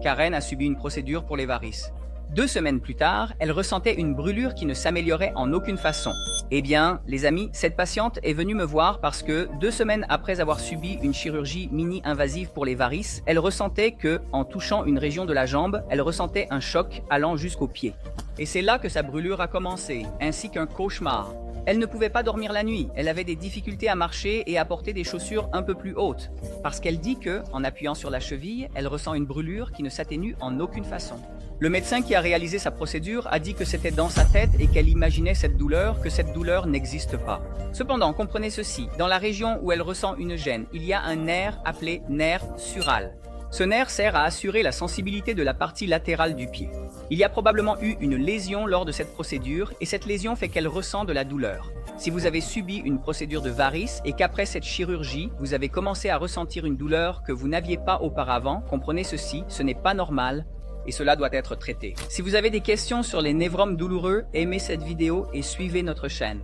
Karen a subi une procédure pour les varices. 2 semaines plus tard, elle ressentait une brûlure qui ne s'améliorait en aucune façon. Eh bien, les amis, cette patiente est venue me voir parce que 2 semaines après avoir subi une chirurgie mini-invasive pour les varices, elle ressentait que, en touchant une région de la jambe, elle ressentait un choc allant jusqu'au pied. Et c'est là que sa brûlure a commencé, ainsi qu'un cauchemar. Elle ne pouvait pas dormir la nuit, elle avait des difficultés à marcher et à porter des chaussures un peu plus hautes. Parce qu'elle dit que, en appuyant sur la cheville, elle ressent une brûlure qui ne s'atténue en aucune façon. Le médecin qui a réalisé sa procédure a dit que c'était dans sa tête et qu'elle imaginait cette douleur, que cette douleur n'existe pas. Cependant, comprenez ceci, dans la région où elle ressent une gêne, il y a un nerf appelé nerf sural. Ce nerf sert à assurer la sensibilité de la partie latérale du pied. Il y a probablement eu une lésion lors de cette procédure et cette lésion fait qu'elle ressent de la douleur. Si vous avez subi une procédure de varices et qu'après cette chirurgie, vous avez commencé à ressentir une douleur que vous n'aviez pas auparavant, comprenez ceci, ce n'est pas normal et cela doit être traité. Si vous avez des questions sur les névromes douloureux, aimez cette vidéo et suivez notre chaîne.